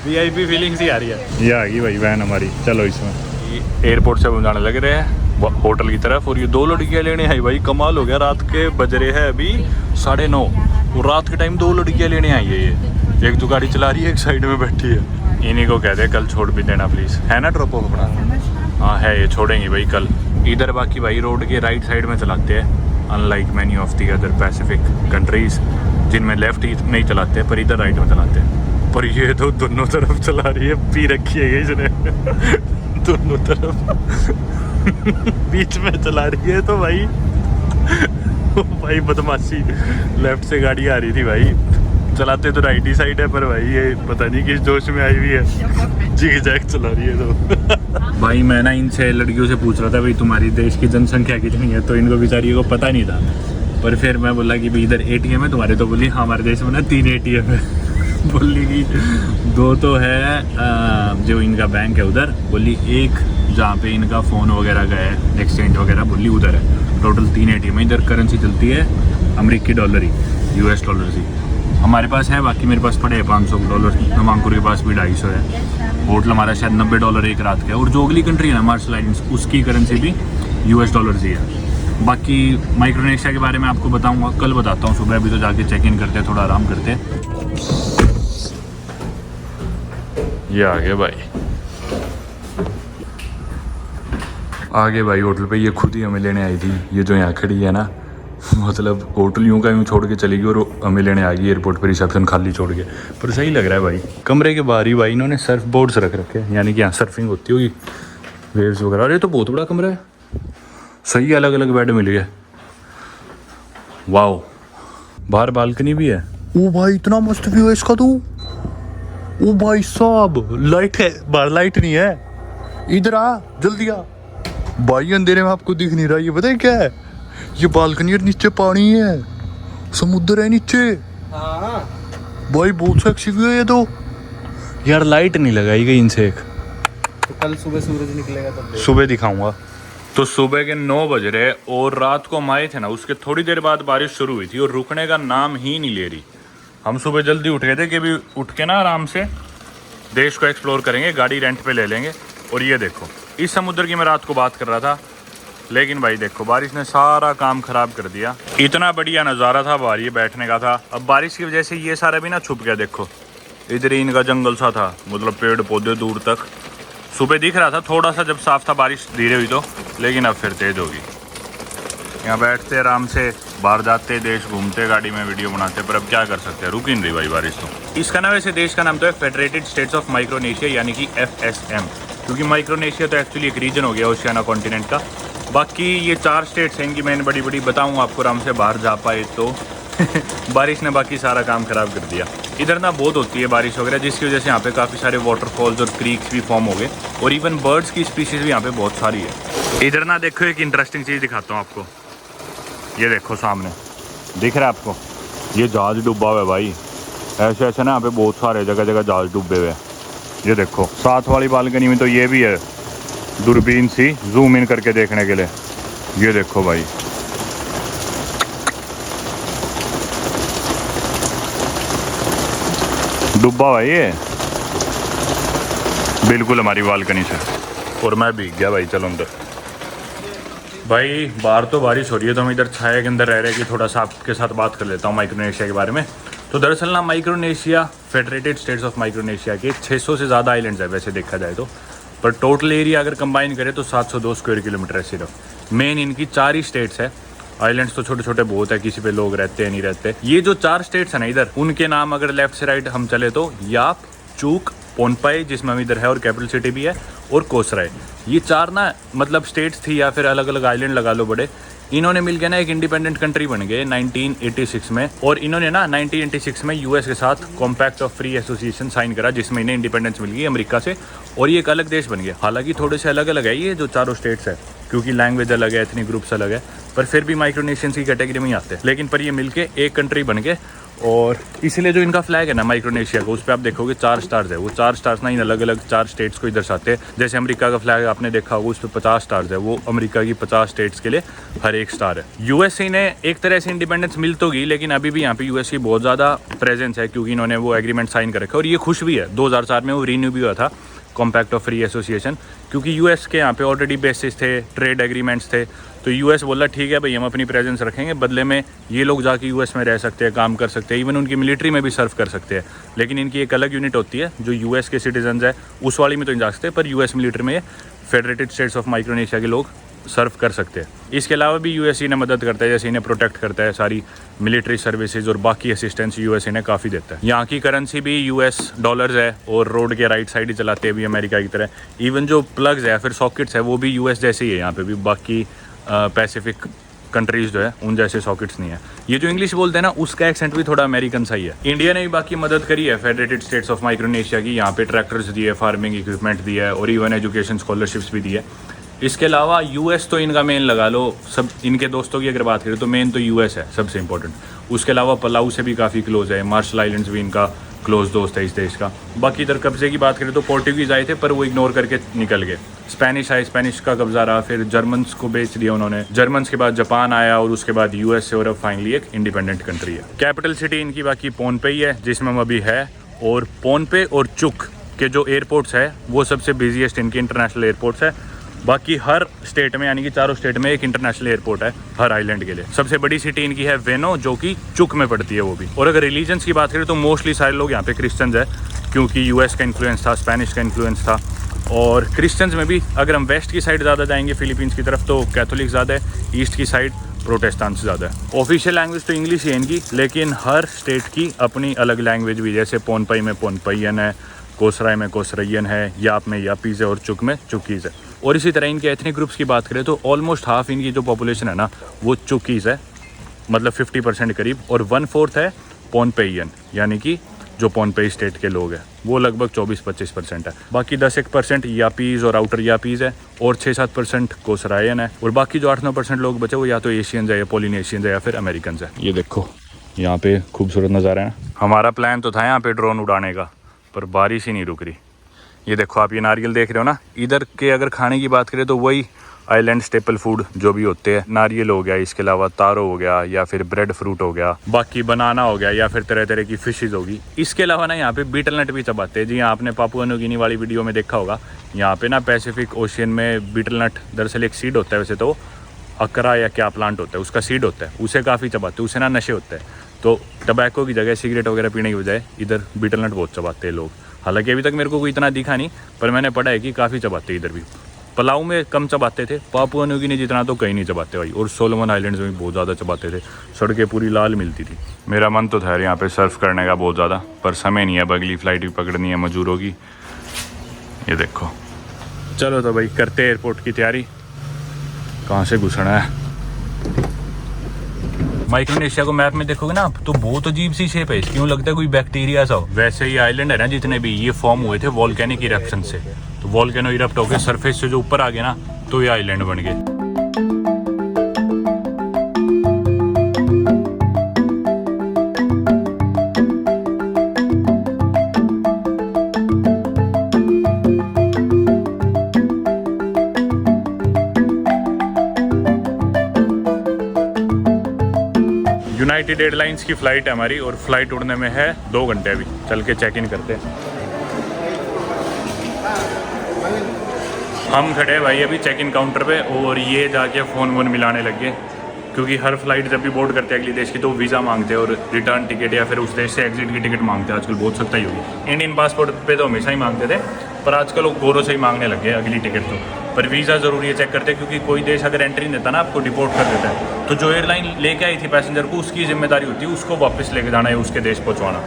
VIP फीलिंग्स ही आ रही है। ये आ गई भाई वैन हमारी, चलो इसमें। एयरपोर्ट से हम जाने लग रहे हैं होटल की तरफ, और ये 2 लड़कियाँ लेने आई भाई, कमाल हो गया। रात के बज रहे हैं अभी 9:30 और रात के टाइम 2 लड़कियाँ लेने आई है ये। एक तो गाड़ी चला रही है, एक साइड में बैठी है। इन्हीं को कहते हैं कल छोड़ भी देना प्लीज़, है ना ड्रॉप ऑफ अपना? हाँ है, ये छोड़ेंगी भाई कल। इधर बाकी भाई रोड के राइट साइड में चलाते हैं, unlike many of the other Pacific countries जिनमें लेफ्ट ही नहीं चलाते पर इधर राइट में चलाते हैं। पर ये तो दोनों तरफ चला रही है, पी रखी है इसने। दोनों तरफ बीच में चला रही है तो भाई भाई बदमाशी। लेफ्ट से गाड़ी आ रही थी भाई, चलाते तो राइट ही साइड है, पर भाई ये पता नहीं किस जोश में आई हुई है, जिग-जैग चला रही है तो। भाई मैं ना इनसे लड़कियों से पूछ रहा था भाई तुम्हारी देश की जनसंख्या कितनी है, तो इनको बेचारियों को पता नहीं था। पर फिर मैं बोला कि भाई इधर ATM है तुम्हारे, तो बोली हाँ हमारे देश में ना 3 ATM है। बोली कि 2 तो है जो इनका बैंक है उधर, बोली एक जहाँ पे इनका फ़ोन वगैरह का है एक्सचेंज वगैरह, बोली उधर है। टोटल 3 ATM है। इधर करेंसी चलती है अमेरिकी डॉलर ही, US डॉलर ही हमारे पास है। बाकी मेरे पास पड़े हैं $500, नमांकुर के पास भी 250 है। होटल हमारा शायद $90 एक रात का है। और जो अगली कंट्री है ना मार्शल आइलैंड्स, उसकी करेंसी भी US डॉलर ही है। बाकी माइक्रोनेशिया के बारे में आपको बताऊंगा, कल बताता हूँ सुबह। अभी तो जाके चेक इन करते हैं, थोड़ा आराम करते हैं। ये आ गए भाई, आगे भाई होटल पे। ये खुद ही हमें लेने आई थी, ये जो यहाँ खड़ी है ना, मतलब होटल यूँ का यूँ छोड़ के चली गई और हमें लेने आ गई एयरपोर्ट पर, रिसेप्शन खाली छोड़ के। पर सही लग रहा है भाई। कमरे के बाहर ही भाई इन्होंने सर्फ बोर्ड्स रख रखे हैं, यानी कि यहाँ सर्फिंग होती होगी, वेव्स वगैरह। और ये तो बहुत बड़ा कमरा है, सही अलग अलग बेड मिल गए। वाओ, बाहर बालकनी भी है। ओ भाई इतना मस्त व्यू है इसका तो। ओ भाई साहब लाइट है बाहर, लाइट नहीं है। इधर आ जल्दी आ भाई, अंधेरे में आपको दिख नहीं रहा। ये पता है क्या है, ये बालकनी और नीचे पानी है, समुद्र है नीचे। हाँ भाई बहुत सेक्सी व्यू है ये तो। यार लाइट नहीं लगाई गई इनसे एक, तो कल सुबह सूरज निकलेगा तब सुबह दिखाऊंगा। तो सुबह के 9 बज रहे और रात को हम आए थे ना, उसके थोड़ी देर बाद बारिश शुरू हुई थी और रुकने का नाम ही नहीं ले रही। हम सुबह जल्दी उठ गए थे कि भी उठ के ना आराम से देश को एक्सप्लोर करेंगे, गाड़ी रेंट पे ले लेंगे। और ये देखो, इस समुद्र की मैं रात को बात कर रहा था, लेकिन भाई देखो बारिश ने सारा काम खराब कर दिया। इतना बढ़िया नज़ारा था बाहर, ये बैठने का था। अब बारिश की वजह से ये सारा भी ना छुप गया। देखो इधर इनका जंगल सा था, मतलब पेड़ पौधे दूर तक। सुबह दिख रहा था थोड़ा सा जब साफ था, बारिश धीरे हुई तो, लेकिन अब फिर तेज होगी। यहाँ बैठते आराम से, बाहर जाते, देश घूमते, गाड़ी में वीडियो बनाते, पर अब क्या कर सकते हैं, रुक ही नहीं रही भाई बारिश तो। इसका ना वैसे देश का नाम तो है फेडरेटेड स्टेट्स ऑफ माइक्रोनेशिया, यानी कि FSM, क्योंकि माइक्रोनेशिया तो एक्चुअली एक रीजन हो गया ओशियाना कॉन्टिनेंट का। बाकी ये 4 स्टेट्स हैं, इनकी मैंने बड़ी बड़ी बताऊँगा आपको आराम से, बाहर जा पाए तो। बारिश ने बाकी सारा काम खराब कर दिया। इधर ना बहुत होती है बारिश वगैरह, जिसकी वजह से यहाँ पे काफ़ी सारे वाटरफॉल्स और क्रीक्स भी फॉर्म हो गए, और इवन बर्ड्स की स्पीशीज़ भी यहाँ पे बहुत सारी है। इधर ना देखो एक इंटरेस्टिंग चीज़ दिखाता हूँ आपको। ये देखो सामने दिख रहा है आपको, ये जहाज डूबा हुआ है भाई। ऐसे ऐसे ना यहाँ पे बहुत सारे जगह जगह जहाज डूबे हुए हैं। ये देखो साथ वाली बालकनी में तो ये भी है, दूरबीन सी जूम इन करके देखने के लिए। ये देखो भाई, डूबा भाई ये बिल्कुल हमारी बालकनी से, और मैं भीग गया भाई। चलो अंदर भाई, बाहर तो बारिश हो रही है तो हम इधर छाया के अंदर रह रहे हैं कि थोड़ा सा आपके साथ बात कर लेता हूँ माइक्रोनेशिया के बारे में। तो दरअसल ना Micronesia federated states of Micronesia के 600 से ज़्यादा आइलैंड्स है वैसे देखा जाए तो, पर टोटल एरिया अगर कंबाइन करें तो 702 स्क्वायर किलोमीटर है सिर्फ। मेन इनकी 4 ही स्टेट्स है, आइलैंड्स तो छोटे छोटे बहुत है, किसी पे लोग रहते हैं नहीं रहते। ये जो 4 स्टेट्स है ना इधर, उनके नाम अगर लेफ्ट से राइट हम चले तो याप, चूक, पोनपाई जिसमें हम इधर है और कैपिटल सिटी भी है, और कोसराय। ये 4 ना मतलब स्टेट्स थी या फिर अलग अलग आइलैंड लगा लो बड़े, इन्होंने मिलकर ना एक इंडिपेंडेंट कंट्री बन गए 1986 में। और इन्होंने ना 1986 में US के साथ compact of free association sign करा, जिसमें इन्हें इंडिपेंडेंस मिल गई अमेरिका से, और ये एक अलग देश बन गया। हालांकि थोड़े से अलग अलग है ये जो 4 स्टेट्स है, क्योंकि लैंग्वेज अलग है, एथनिक ग्रुप्स अलग है, पर फिर भी माइक्रोनेशियंस की कैटेगरी में ही आते हैं। लेकिन पर ये मिलके एक कंट्री बन गए और इसलिए जो इनका फ्लैग है ना माइक्रोनेशिया का, उस पर आप देखोगे 4 स्टार्स है। वो 4 स्टार्स ना इन अलग अलग 4 स्टेट्स को ही दर्शाते हैं। जैसे अमेरिका का फ्लैग आपने देखा होगा, उस पर 50 स्टार्स है, वो अमेरिका की 50 स्टेट्स के लिए हर एक स्टार है। यूएस से इन्हें एक तरह से इंडिपेंडेंस मिल तो गई, लेकिन अभी भी यहाँ पे यूएस की बहुत ज़्यादा प्रेजेंस है, क्योंकि इन्होंने वो एग्रीमेंट साइन कर रखा है। और ये खुश भी है, 2004 में वो रीन्यू भी हुआ था, कॉम्पैक्ट ऑफ फ्री एसोसिएशन, क्योंकि यूएस के यहाँ पे ऑलरेडी बेसिस थे, ट्रेड एग्रीमेंट्स थे। तो यूएस बोला ठीक है भाई, हम अपनी प्रेजेंस रखेंगे, बदले में ये लोग जाके यूएस में रह सकते हैं, काम कर सकते हैं, इवन उनकी मिलिट्री में भी सर्व कर सकते हैं। लेकिन इनकी एक अलग यूनिट होती है जो यूएस के सिटीजन्स है, उस वाली में तो नहीं जा सकते, पर यूएस मिलिट्री में फेडरेटेड स्टेट्स ऑफ माइक्रोनेशिया के लोग सर्व कर सकते हैं। इसके अलावा भी यूएस इन्हें मदद करता है, जैसे इन्हें प्रोटेक्ट करता है, सारी मिलिट्री सर्विसेज और बाकी असिस्टेंस यूएस इन्हें काफ़ी देता है। यहाँ की करेंसी भी यूएस डॉलर्स है, और रोड के राइट साइड ही चलाते हैं भी अमेरिका की तरह। इवन जो प्लग्स है फिर सॉकेट्स है वो भी यूएस जैसे ही है यहाँ पे भी, बाकी पैसिफिक कंट्रीज जो है उन जैसे सॉकेट्स नहीं है। ये जो इंग्लिश बोलते हैं ना, उसका एक्सेंट भी थोड़ा अमेरिकन सा ही है। इंडिया ने भी बाकी मदद करी है फेडरेटेड स्टेट्स ऑफ माइक्रोनेशिया की, यहाँ पे ट्रैक्टर्स दिए, फार्मिंग इक्विपमेंट दिया है, और इवन एजुकेशन स्कॉलरशिप्स भी दी है। इसके अलावा यूएस तो इनका मेन लगा लो, सब इनके दोस्तों की अगर बात करें तो मेन तो यूएस है सबसे इंपॉर्टेंट। उसके अलावा पलाऊ से भी काफ़ी क्लोज है, मार्शल आइलैंड्स भी इनका क्लोज दोस्त है इस देश का। बाकी इधर कब्जे की बात करें तो पोर्टुगीज आए थे, पर वो इग्नोर करके निकल गए। स्पेनिश आए, स्पेनिश का कब्जा रहा, फिर जर्मन्स को बेच दिया उन्होंने। जर्मन्स के बाद जापान आया, और उसके बाद यूएस से, और अब फाइनली एक इंडिपेंडेंट कंट्री है। कैपिटल सिटी इनकी बाकी पोनपे ही है, जिसमें हम अभी है। और पोनपे और चुक के जो एयरपोर्ट्स है वो सबसे बिजीएस्ट इनके इंटरनेशनल एयरपोर्ट्स है। बाकी हर स्टेट में, यानी कि चारों स्टेट में एक इंटरनेशनल एयरपोर्ट है हर आइलैंड के लिए। सबसे बड़ी सिटी इनकी है वेनो, जो कि चुक में पड़ती है वो भी। और अगर रिलीजन्स की बात करें तो मोस्टली सारे लोग यहाँ पे क्रिश्चियंस है, क्योंकि यूएस का इन्फ्लुएंस था, स्पेनिश का इन्फ्लुएंस था। और क्रिश्चियंस में भी अगर हम वेस्ट की साइड ज़्यादा जाएंगे फिलीपींस की तरफ, तो कैथोलिक ज़्यादा है, ईस्ट की साइड प्रोटेस्टेंट ज़्यादा है। ऑफिशियल लैंग्वेज तो इंग्लिश ही है इनकी, लेकिन हर स्टेट की अपनी अलग लैंग्वेज भी, जैसे पोनपई में पोनपईयन है, कोसराय में कोसरैयन है, याप में यापीज़ है, और चुक में चुकीज़ है। और इसी तरह इनके एथनिक ग्रुप्स की बात करें तो ऑलमोस्ट हाफ इनकी जो पॉपुलेशन है ना वो चुकीज़ है, मतलब 50% करीब, और 1/4 है पोनपेयन, यानी कि जो पोनपेई स्टेट के लोग हैं वो लगभग 24-25% है। बाकी 10-1% यापीज़ और आउटर यापीज़ है, और 6-7% कोसरायन है, और बाकी जो 8-9% लोग बचे वो या तो एशियंस है, या पोलिनेशियंस है, या फिर अमेरिकन है। ये देखो यहाँ पे खूबसूरत नज़ारा है। हमारा प्लान तो था यहाँ पे ड्रोन उड़ाने का, पर बारिश ही नहीं रुक रही। ये देखो आप, ये नारियल देख रहे हो ना, इधर के अगर खाने की बात करें तो वही आइलैंड स्टेपल फूड जो भी होते हैं, नारियल हो गया, इसके अलावा तारो हो गया, या फिर ब्रेड फ्रूट हो गया, बाकी बनाना हो गया, या फिर तरह तरह की फिशेज होगी। इसके अलावा ना यहाँ पे बीटल नट भी चबाते हैं। जी हाँ, आपने पापुआ न्यू गिनी वाली वीडियो में देखा होगा, यहाँ पे ना पैसिफिक ओशियन में बीटल नट दरअसल एक सीड होता है, वैसे तो अकरा या क्या प्लांट होता है, उसका सीड होता है, उसे काफ़ी चबाते हैं, उसे ना नशे होते हैं। तो टबैको की जगह सिगरेट वगैरह पीने की बजाय इधर बीटल नट बहुत चबाते हैं लोग। हालांकि अभी तक मेरे को कोई इतना दिखा नहीं, पर मैंने पढ़ा है कि काफ़ी चबाते इधर भी। पलाऊ में कम चबाते थे, पापुआ न्यू गिनी जितना तो कहीं नहीं चबाते भाई, और सोलोमन आइलैंड्स में भी बहुत ज़्यादा चबाते थे। सड़कें पूरी लाल मिलती थी। मेरा मन तो था यहाँ पे सर्फ करने का बहुत ज़्यादा, पर समय नहीं है, अब अगली फ़्लाइट भी पकड़नी है मजूरों की। ये देखो, चलो तो भाई करते एयरपोर्ट की तैयारी। कहाँ से घुसना है? माइक्रोनेशिया को मैप में देखोगे ना तो बहुत अजीब सी शेप है, क्यों लगता है कोई बैक्टीरिया सा हो। वैसे ये आइलैंड है ना जितने भी, ये फॉर्म हुए थे वॉल्केनिक इरप्शन से। तो वॉल्केनो इरप्ट होकर सरफेस से जो ऊपर आ गया ना, तो ये आइलैंड बन गए। यूनाइटेड एयरलाइंस की फ़्लाइट है हमारी, और फ्लाइट उड़ने में है 2 घंटे। अभी चल के चेक इन करते हैं। हम खड़े हैं भाई अभी चेक इन काउंटर पे, और ये जाके फ़ोन वोन मिलाने लग गए, क्योंकि हर फ्लाइट जब भी बोर्ड करते हैं अगली देश की तो वीज़ा मांगते हैं, और रिटर्न टिकट या फिर उस देश से एग्जिट की टिकट मांगते हैं। आजकल बहुत सख्ताई होगी। इंडियन पासपोर्ट पे तो हमेशा ही मांगते थे, पर आजकल लोग गोरों से ही मांगने लग गए अगली टिकट तो। पर वीज़ा ज़रूरी है चेक करते हैं, क्योंकि कोई देश अगर एंट्री नहीं देता ना आपको डिपोर्ट कर देता है। तो जो एयरलाइन लेके आई थी पैसेंजर को, उसकी जिम्मेदारी होती है उसको वापस लेके जाना है, उसके देश पहुँचवाना।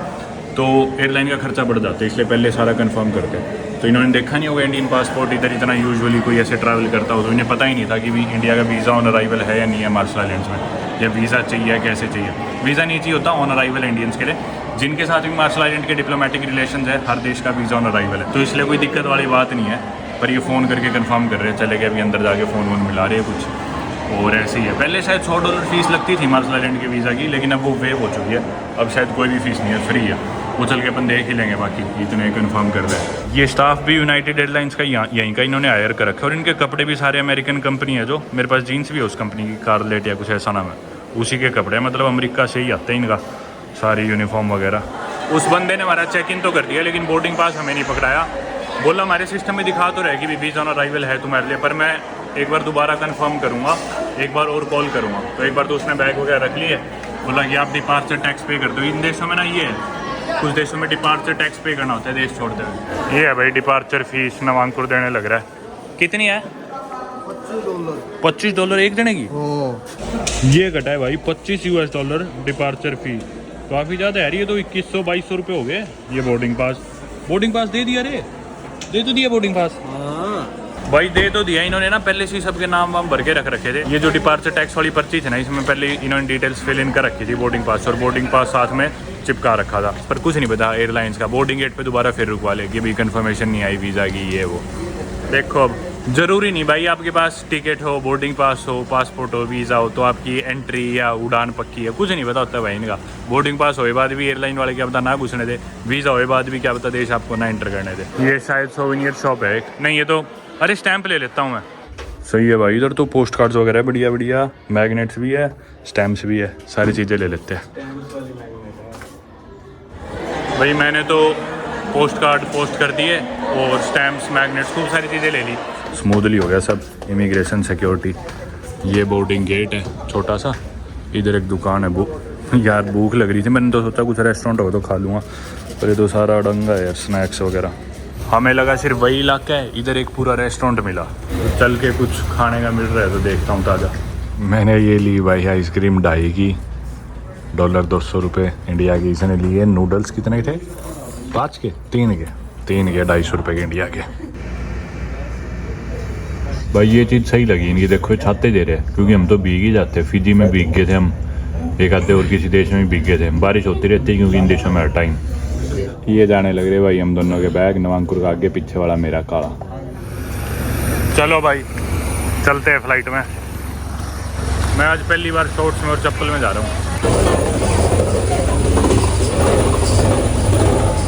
तो एयरलाइन का खर्चा बढ़ जाता है, इसलिए पहले सारा कंफर्म करते हैं। तो इन्होंने देखा नहीं होगा इंडियन पासपोर्ट इधर इतना यूजुअली कोई ऐसे ट्रैवल करता हो, तो इन्हें पता ही नहीं था कि भी इंडिया का वीज़ा ऑन अराइवल है या नहीं है मार्शल आइलैंड्स में, या वीज़ा चाहिए कैसे चाहिए। वीज़ा नहीं चाहिए होता ऑन अराइवल इंडियंस के लिए, जिनके साथ भी मार्शल आइलैंड के डिप्लोमेटिक रिलेशन है, हर देश का वीज़ा ऑन अराइवल है। तो इसलिए कोई दिक्कत वाली बात नहीं है। पर ये फ़ोन करके कंफर्म कर रहे हैं, चले गए अभी अंदर जाके फ़ोन वोन मिला रहे हैं कुछ। और ऐसे ही है। पहले शायद $100 फीस लगती थी मार्शल आइलैंड के वीज़ा की, लेकिन अब वो वेव हो चुकी है। अब शायद कोई भी फीस नहीं है, फ्री है। वो चल के अपन देख ही लेंगे, बाकी इतने कंफर्म कर रहे हैं। ये स्टाफ भी यूनाइटेड एयरलाइंस का यहीं का इन्होंने हायर कर रखा है, और इनके कपड़े भी सारे अमेरिकन कंपनी है। जो मेरे पास जीन्स भी है उस कंपनी की, कार्लेट या कुछ ऐसा नाम है, उसी के कपड़े, मतलब अमेरिका से ही आते हैं इनका सारी यूनिफॉर्म वगैरह। उस बंदे ने हमारा चेक इन तो कर दिया, लेकिन बोर्डिंग पास हमें नहीं पकड़ाया। बोला हमारे सिस्टम में दिखा तो रहेगी भी वीज़ा ऑन अराइवल है तुम्हारे लिए, पर मैं एक बार दोबारा कंफर्म करूँगा, एक बार और कॉल करूँगा। तो एक बार तो उसने बैग वगैरह रख लिए, बोला कि आप डिपार्चर टैक्स पे कर दो। इन देशों में ना ये है, कुछ देशों में डिपार्चर टैक्स पे करना होता है देश छोड़ते हुए। ये है भाई डिपार्चर फीस, नवांकुर देने लग रहा है। कितनी है? $25 एक जने की। ये घटा है भाई $25 डिपार्चर फीस, काफ़ी ज़्यादा है ये तो। 2100-2200 रुपये हो गए। ये बोर्डिंग पास दे दिया रे, दे तो दिया बोर्डिंग पास भाई, दे तो दिया इन्होंने ना। पहले से सबके नाम वाम भर के रख रखे थे। ये जो डिपार्चर टैक्स वाली पर्ची थी ना, इसमें पहले इन्होंने डिटेल्स फिल इन कर रखी थी बोर्डिंग पास, और बोर्डिंग पास साथ में चिपका रखा था। पर कुछ नहीं पता एयरलाइंस का, बोर्डिंग गेट पे दोबारा फिर रुकवा लेगी, भी कंफर्मेशन नहीं आई वीज़ा की ये वो। देखो अब ज़रूरी नहीं भाई आपके पास टिकट हो, बोर्डिंग पास हो, पासपोर्ट हो, वीज़ा हो तो आपकी एंट्री या उड़ान पक्की है, कुछ नहीं पता होता भाई इनका। बोर्डिंग पास होए बाद भी एयरलाइन वाले क्या पता ना घुसने दे, वीज़ा होए बाद भी क्या पता देश आपको ना एंटर करने दे। ये शायद सोवेनियर शॉप है एक, नहीं ये तो, अरे स्टैंप ले लेता हूँ मैं। सही है भाई, इधर तो पोस्ट कार्ड्स वगैरह है, बढ़िया बढ़िया, मैग्नेट्स भी है, स्टैम्प्स भी है, सारी चीज़ें ले लेते हैं भाई। मैंने तो पोस्ट कार्ड पोस्ट कर दिए और स्टैम्प्स, मैग्नेट्स, खूब सारी चीज़ें ले ली। स्मूथली हो गया सब, इमिग्रेशन, सिक्योरिटी। ये बोर्डिंग गेट है छोटा सा, इधर एक दुकान है। यार भूख लग रही थी, मैंने तो सोचा कुछ रेस्टोरेंट होगा तो खा लूँगा, पर ये तो सारा अड़ंगा है यार, स्नैक्स वगैरह। हमें लगा सिर्फ वही इलाका है, इधर एक पूरा रेस्टोरेंट मिला। तो चल के कुछ खाने का मिल रहा है तो देखता हूँ ताज़ा। मैंने ये ली भाई आइसक्रीम ढाई की, $200 इंडिया की। इसने लिए नूडल्स कितने थे? 5 के 3 के 250 के इंडिया के। भाई ये चीज़ सही लगी इनकी, देखो ये छाते दे रहे हैं, क्योंकि हम तो भीग ही जाते हैं। फिजी में भीग गए थे हम, एक आधे और किसी देश में भी भीग गए थे। बारिश होती रहती है क्योंकि इन देशों में हर टाइम। ये जाने लग रहे भाई हम दोनों के बैग, नवांकुर का आगे, पीछे वाला मेरा काला। चलो भाई चलते हैं फ्लाइट में। मैं आज पहली बार शॉर्ट्स में और चप्पल में जा रहा हूँ।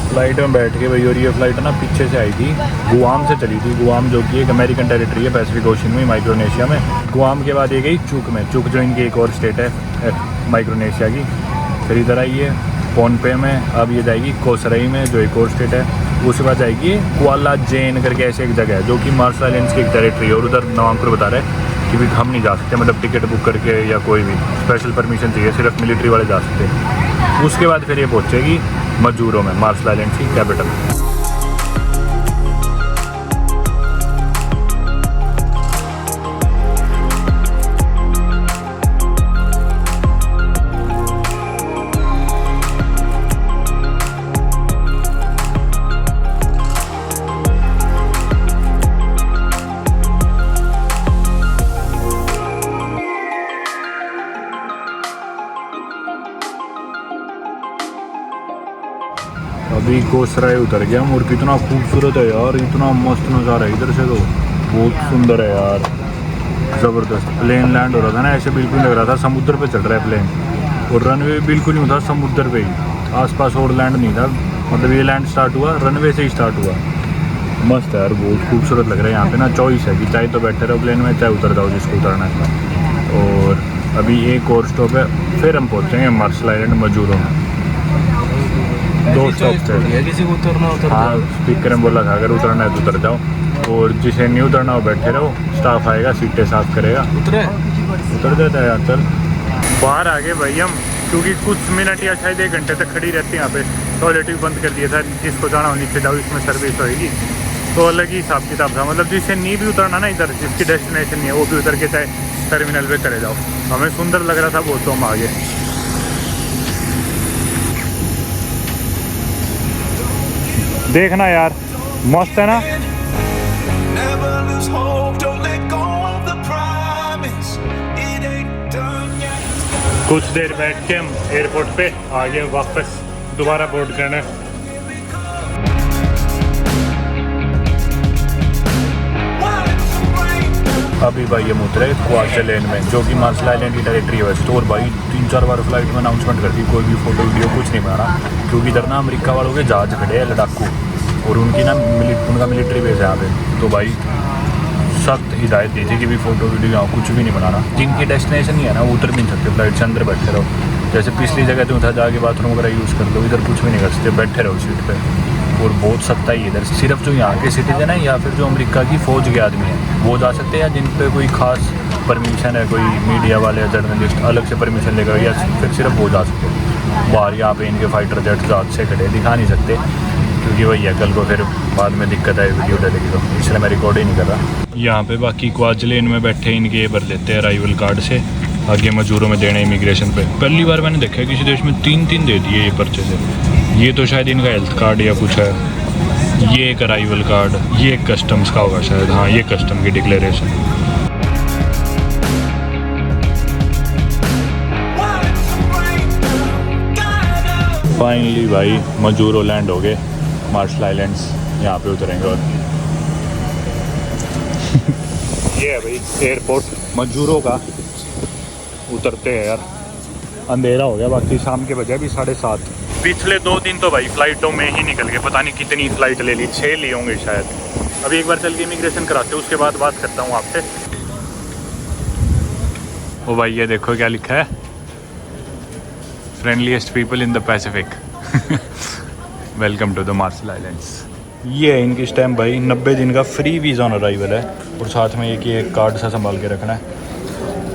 फ्लाइट में बैठ के भाई, और ये फ्लाइट ना पीछे से आई थी, गुआम से चली थी। गुआम जो कि एक अमेरिकन टेरिटरी है पैसिफिक ओशन में, माइक्रोनेशिया में। गुआम के बाद ये गई चुक में, चुक जो इनकी एक और स्टेट है माइक्रोनेशिया की। फिर इधर आई है पोनपे में, अब ये जाएगी कोसराई में जो एक और स्टेट है। उसके बाद जाएगी क्वाला जेन करके ऐसे एक जगह है जो कि मार्शल आइलैंड्स की एक टेरिटरी है। और उधर नवांकुर बता रहे हैं कि भी हम नहीं जा सकते, मतलब टिकट बुक करके या कोई भी स्पेशल परमिशन चाहिए, सिर्फ मिलिट्री वाले जा सकते हैं। उसके बाद फिर ये पहुँचेगी मजूरों में, मार्शल आइलैंड्स की कैपिटल। अभी कोसराय उतर गया हम, और कितना खूबसूरत है यार, इतना मस्त नज़ारा है इधर से, तो बहुत सुंदर है यार, ज़बरदस्त। प्लेन लैंड हो रहा था ना, ऐसे बिल्कुल लग रहा था समुद्र पे चल रहा है प्लेन, और रनवे बिल्कुल नहीं था समुद्र पे ही, आसपास और लैंड नहीं था। मतलब ये लैंड स्टार्ट हुआ रनवे से ही स्टार्ट हुआ। मस्त है यार, बहुत खूबसूरत लग रहा है। यहाँ पे ना चॉइस है कि चाहे तो बैठे रहो प्लेन में, चाहे उतर जाओ जिसको उतरना है। और अभी एक और स्टॉप है, फिर हम पहुँचेंगे मार्शल आइलैंड मजूरों में। 2 स्टॉप है, किसी को उतरना होता है। हाँ स्पीकर में बोला था अगर उतरना है तो उतर जाओ, और जिसे नहीं उतरना हो बैठे रहो, स्टाफ आएगा सीटें साफ करेगा। उतर जाता है यार। चल बाहर आ गए भाई हम, क्योंकि कुछ मिनट या शायद 1 घंटे तक खड़ी रहती है यहाँ पे। टॉयलेट भी बंद कर दिया था, जिसको जाना हो नीचे जाओ, इसमें सर्विस होएगी। तो अलग ही हिसाब किताब था, मतलब जिसे नहीं भी उतरना ना इधर, जिसकी डेस्टिनेशन नहीं है, वो भी उतर के चाहे टर्मिनल पे चले जाओ। हमें सुंदर लग रहा था वो, तो हम आगे। देखना यार मस्त है ना। Never lose hope, don't let go of the promise. It ain't done yet. कुछ देर बैठ के हम एयरपोर्ट पे आ गए, वापस दोबारा बोर्ड करना। अभी भाई ये उतरे क्वार्टरलैंड में, जो कि मार्शल आइलैंड की टेरिटरी है वैसे तो। और भाई 3-4 बार फ्लाइट में अनाउंसमेंट कर दी कोई भी फोटो वीडियो कुछ नहीं बनाना, क्योंकि इधर ना अमेरिका वालों के जहाज खड़े हैं लड़ाकू, और उनकी ना उनका मिलिट्री बेस है यहाँ पे। तो भाई सख्त हिदायत दी थी कि भी फोटो वीडियो यहाँ कुछ भी नहीं बनाना। जिनकी डेस्टिनेशन ही है ना वो उतर भी नहीं सकते, फ्लाइट से अंदर बैठे रहो। जैसे पिछली जगह तो था जाके बाथरूम वगैरह यूज़ कर लो, इधर कुछ भी नहीं कर सकते, बैठे रहो सीट पे। और बहुत सख्ता ही इधर, सिर्फ जो यहाँ के सिटीजन है या फिर जो अमेरिका की फ़ौज के आदमी हैं वो जा सकते हैं, जिन पे कोई खास परमिशन है, कोई मीडिया वाले या जर्नलिस्ट अलग से परमिशन लेगा, या फिर सिर्फ वो जा सकते हैं। बाहर यहाँ पे इनके फाइटर जेट जहाज से खड़े दिखा नहीं सकते, क्योंकि वही है कल को फिर बाद में दिक्कत है वीडियो डालेगी, तो इसलिए मैं रिकॉर्ड ही नहीं कर रहा। यहाँ पे बाकी क्वार्टरलैंड में बैठे इनके भर लेते हैं अराइवल कार्ड से, आगे मजदूरों में देने इमिग्रेशन पे। पहली बार मैंने देखा है किसी देश में 3-3 दे दिए ये पर्चे से। ये तो शायद इनका हेल्थ कार्ड या कुछ है, ये एक अराइवल कार्ड, ये एक कस्टम्स का होगा शायद, हाँ ये कस्टम की डिक्लेरेशन। फाइनली भाई मजूरो लैंड हो गए मार्शल आइलैंड्स, यहाँ पे उतरेंगे। और ये है भाई एयरपोर्ट मजूरों का, उतरते हैं यार। अंधेरा हो गया, बाकी शाम के बजे अभी 7:30। पिछले 2 दिन तो भाई फ़्लाइटों में ही निकल गए, पता नहीं कितनी फ़्लाइट ले ली, 6 लिए होंगे शायद। अभी एक बार चल के इमिग्रेशन कराते हैं, उसके बाद बात करता हूँ आपसे। ओ भाई ये देखो क्या लिखा है, friendliest people in the Pacific welcome to the Marshall Islands. ये है इनकी स्टैम्प भाई, 90 दिन का फ्री वीज़ा ऑन अराइवल है, और साथ में एक ये कार्ड सा संभाल के रखना है।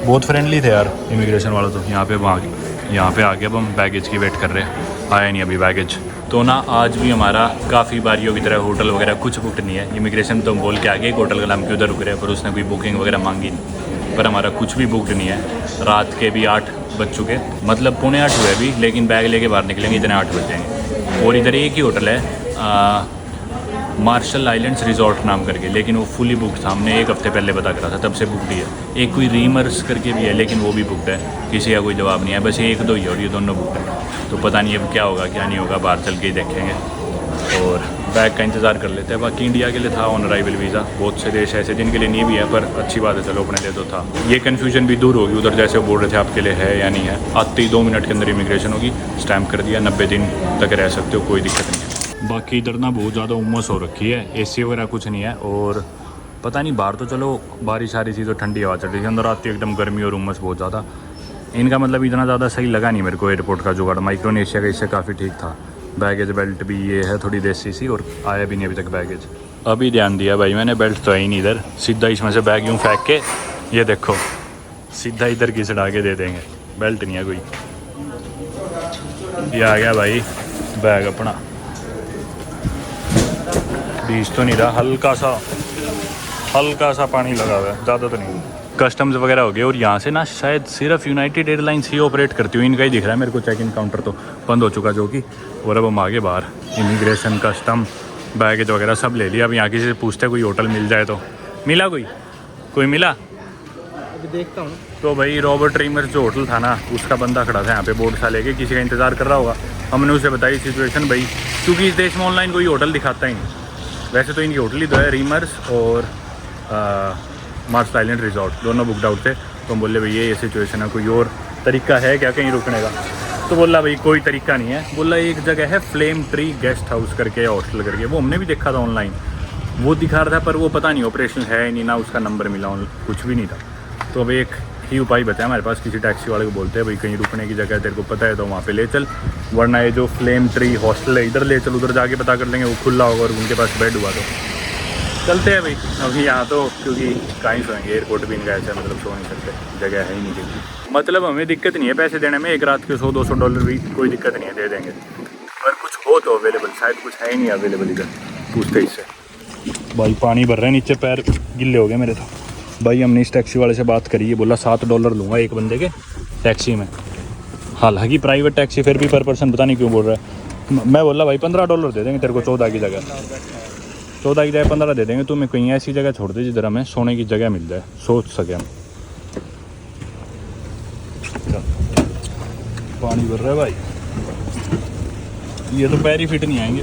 बहुत फ्रेंडली थे यार इमिग्रेशन वाला तो। यहाँ पे आ गया, अब हम बैगेज की वेट कर रहे हैं, आया नहीं अभी बैगेज। तो ना आज भी हमारा काफ़ी बारियों की तरह होटल वगैरह कुछ बुक नहीं है। इमिग्रेशन तो हम बोल के आगे एक होटल का नाम के उधर रुक रहे हैं, पर उसने कोई बुकिंग वगैरह मांगी नहीं, पर हमारा कुछ भी बुकड नहीं है। रात के भी 8 बज चुके, मतलब 7:45 हुए अभी, लेकिन बैग लेके बाहर निकलेंगे इतने 8 बज जाएंगे। और इधर एक ही होटल है मार्शल आइलैंड्स रिजॉर्ट नाम करके, लेकिन वो फुली बुक था, हमने 1 हफ्ते पहले पता करा था, तब से बुकड ही है। एक कोई रीमर्स करके भी है, लेकिन वो भी बुकड है, किसी का कोई जवाब नहीं है, बस 1-2 ही है, और ये दोनों बुकड है। तो पता नहीं अब क्या होगा क्या नहीं होगा, बाहर चल के ही देखेंगे। और बैग का इंतज़ार कर लेते हैं। बाकी इंडिया के लिए था ऑन अराइवल वीज़ा, बहुत से देश ऐसे जिनके लिए नहीं भी है, पर अच्छी बात है चलो अपने लिए तो था। ये कन्फ्यूजन भी दूर होगी, उधर जैसे वो बोल रहे थे आपके लिए है या नहीं है, आते ही 2 मिनट के अंदर इमिग्रेशन होगी, स्टैम्प कर दिया, 90 दिन तक रह सकते हो, कोई दिक्कत नहीं है। बाकी इधर ना बहुत ज़्यादा उमस हो रखी है, एसी वगैरह कुछ नहीं है, और पता नहीं बाहर तो चलो बारिश आ रही थी तो ठंडी हवा चल रही थी, अंदर आती एकदम गर्मी और उमस बहुत ज़्यादा। इनका मतलब इतना ज़्यादा सही लगा नहीं मेरे को एयरपोर्ट का जुगाड़, माइक्रोनेशिया का इससे काफ़ी ठीक था। बैगेज बेल्ट भी ये है थोड़ी देसी सी, और आया भी नहीं अभी तक बैगेज। अभी ध्यान दिया भाई मैंने, बेल्ट तो है ही नहीं इधर, सीधा इसमें से बैग यूँ फेंक के ये देखो सीधा इधर की सड़ा के दे देंगे, बेल्ट नहीं है कोई। ये आ गया भाई बैग अपना, बीच तो नहीं रहा, हल्का सा पानी लगा हुआ है, ज़्यादा तो नहीं। कस्टम्स वगैरह हो गए, और यहाँ से ना शायद सिर्फ यूनाइटेड एयरलाइंस ही ऑपरेट करती हुई, इनका ही दिख रहा है मेरे को। चेक इन काउंटर तो बंद हो चुका जो कि, और अब हम आगे बाहर इमिग्रेशन कस्टम बैगेज वगैरह सब ले लिया। अब यहाँ किसी से पूछते कोई होटल मिल जाए तो। मिला कोई मिला अभी देखता हूँ। तो भाई रॉबर्ट रीमर्स जो होटल था ना, उसका बंदा खड़ा था यहाँ पे बोर्ड सा लेके, किसी का इंतज़ार कर रहा होगा। हमने उसे बताई सिचुएशन भाई, क्योंकि इस देश में ऑनलाइन कोई होटल दिखाता ही नहीं। वैसे तो इनकी होटल ही तो है, रीमर्स और मार्शल आइलैंड रिजॉर्ट, दोनों बुकड आउट थे। तो हम बोले भैया ये सिचुएशन है, कोई और तरीका है क्या कहीं रुकने का? तो बोला भाई कोई तरीका नहीं है। बोला एक जगह है फ्लेम ट्री गेस्ट हाउस करके, हॉस्टल करके, वो हमने भी देखा था ऑनलाइन, वो दिखा रहा था, पर वो पता नहीं ऑपरेशन है नहीं, ना उसका नंबर मिला, कुछ भी नहीं था। तो अब एक ही उपाय बचा हमारे पास, किसी टैक्सी वाले को बोलते हैं भाई कहीं रुकने की जगह तेरे को पता है तो वहाँ पे ले चल, वरना ये जो फ्लेम ट्री हॉस्टल है इधर ले चल, उधर जाके पता कर लेंगे वो खुला होगा और उनके पास बेड हुआ तो चलते हैं भाई। अभी यहाँ तो क्योंकि कहीं सोएंगे, एयरपोर्ट भी इनका ऐसा मतलब सो नहीं सकते, जगह है ही नहीं क्योंकि। मतलब हमें दिक्कत नहीं है पैसे देने में, एक रात के $100-200 भी कोई दिक्कत नहीं है, दे देंगे। अगर कुछ हो तो अवेलेबल, शायद कुछ है ही नहीं अवेलेबल इधर, पूछते इससे। भाई पानी भर रहे हैं नीचे, पैर गिल्ले हो गए मेरे तो। भाई हमने इस टैक्सी वाले से बात करी है, बोला $7 लूँगा एक बंदे के टैक्सी में, हालांकि प्राइवेट टैक्सी, फिर भी पर पर्सन पता नहीं क्यों बोल रहा है। मैं बोला भाई $15 दे देंगे तेरे को, 14 की जगह 14 की जगह 15 दे देंगे, तुम्हें कहीं ऐसी जगह छोड़ दे जिधर हमें सोने की जगह मिल जाए, सोच सके हम। पानी भर रहा है भाई, ये तो पैर ही फिट नहीं आएंगे।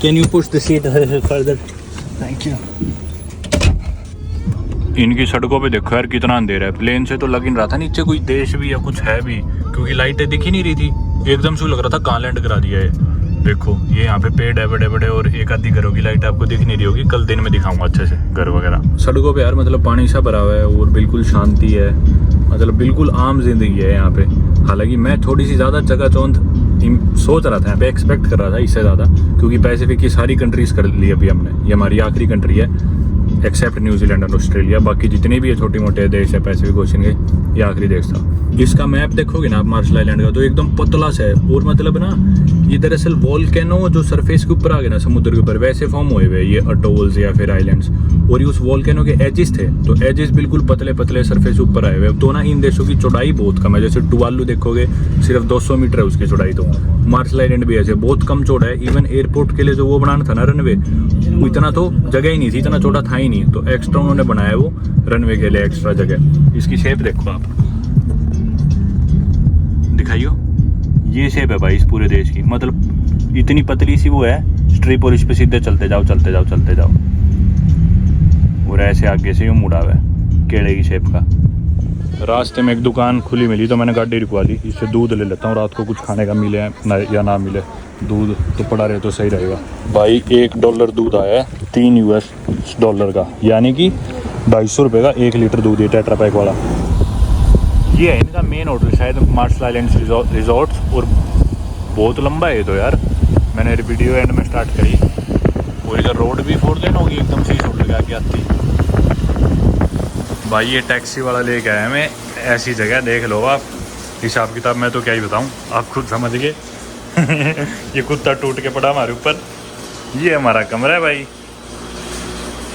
Can you push the seat further, thank you. इनकी सड़कों पे देखो यार कितना अंधेरा है। प्लेन से तो लग ही नहीं रहा था नीचे कोई देश भी या कुछ है भी, क्योंकि लाइटें दिख ही नहीं रही थी। एकदम से लग रहा था कहाँ लैंड करा दिया है। देखो ये यहाँ पे पेड़ है बड़े बड़े, और एक आधी घरों की लाइट आपको दिख नहीं रही होगी। कल दिन में दिखाऊंगा अच्छे से घर वगैरह। सड़कों पे यार मतलब पानी सा भरा हुआ है और बिल्कुल शांति है, मतलब बिल्कुल आम जिंदगी है यहाँ पे। हालांकि मैं थोड़ी सी ज़्यादा चकाचौंध सोच रहा था, यहाँ पे एक्सपेक्ट कर रहा था इससे ज़्यादा, क्योंकि पैसिफिक की सारी कंट्रीज़ कर ली अभी हमने। ये हमारी आखिरी कंट्री है एक्सेप्ट न्यूजीलैंड और ऑस्ट्रेलिया। बाकी जितने भी ये छोटे मोटे देश है पैसिफिक ओशन के, ये आखिरी देश था। इसका मैप देखोगे ना आप मार्शल आइलैंड का, तो एकदम पतला सा है। और मतलब ना ये दरअसल वॉल्केनो जो सरफेस के ऊपर आ गए ना समुद्र के ऊपर, वैसे फॉर्म हुए हुए ये अटोल्स या फिर आइलैंड्स। और ये उस वॉल्केनो के एजिस थे, तो एजिस बिल्कुल पतले पतले सरफेस ऊपर आए हुए। तो ना इन देशों की चौड़ाई बहुत कम है। जैसे टुवालू देखोगे सिर्फ 200 मीटर है उसकी चौड़ाई, तो मार्शल आइलैंड भी ऐसे बहुत कम चौड़ा है। इवन एयरपोर्ट के लिए जो वो बनाना था ना रनवे, इतना तो जगह ही नहीं थी, इतना चौड़ा था ही नहीं। तो एक्स्ट्रा उन्होंने बनाया वो रनवे के लिए एक्स्ट्रा जगह। इसकी शेप देखो आप, दिखाइयो ये शेप है भाई इस पूरे देश की। मतलब इतनी पतली सी वो है स्ट्रिप, और इस पे सीधे चलते जाओ चलते जाओ चलते जाओ। और ऐसे आगे से यूँ मुड़ा हुआ है केड़े की शेप का। रास्ते में एक दुकान खुली मिली तो मैंने गाड़ी रुकवा ली। इससे दूध ले लेता हूँ, रात को कुछ खाने का मिले या ना मिले, दूध तो पड़ा रहे तो सही रहेगा। भाई $1 दूध आया है $3 का, यानी कि 250 रुपये का 1 लीटर दूध है टेट्रा पैक वाला। ये है इनका मेन होटल शायद मार्शल आइलैंड्स रिजॉर्ट्स, और बहुत लंबा है तो यार। मैंने वीडियो एंड में स्टार्ट करी, और इधर रोड भी 4 लेन होगी एकदम से छोड़ लगा के आती। भाई ये टैक्सी वाला लेके आया मैं ऐसी जगह, देख लो आप। हिसाब किताब मैं तो क्या ही बताऊँ, आप खुद समझ गए। ये कुत्ता टूट के पड़ा हमारे ऊपर। ये हमारा कमरा है भाई,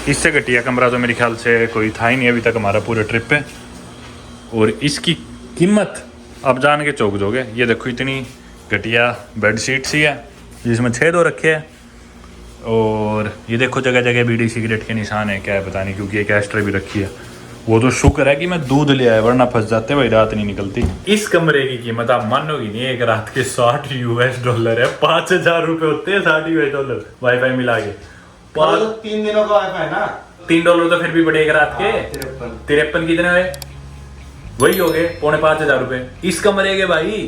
इससे घटिया कमरा तो मेरे ख्याल से कोई था ही नहीं अभी तक हमारा पूरे ट्रिप पे। और इसकी कीमत आप जान के चौंक जाओगे। ये देखो इतनी घटिया बेडशीट सी है जिसमें 6 दो रखे हैं, और ये देखो जगह जगह बीड़ी सिगरेट के निशान है, क्या है पता नहीं, क्योंकि एक एस्ट्रे भी रखी है। वो तो शुक्र है कि मैं दूध ले आया, वरना फंस जाते भाई, रात नहीं निकलती। इस कमरे की कीमत आप मानोगी नहीं, एक रात के $60 है। $5000 होते हैं $60 वाईफाई मिला के। 3 दिनों का वाईफाई ना, $3 तो फिर भी बड़े एक रात के। 53 कितने हुए, वही हो गए $4500 इस कमरे के भाई।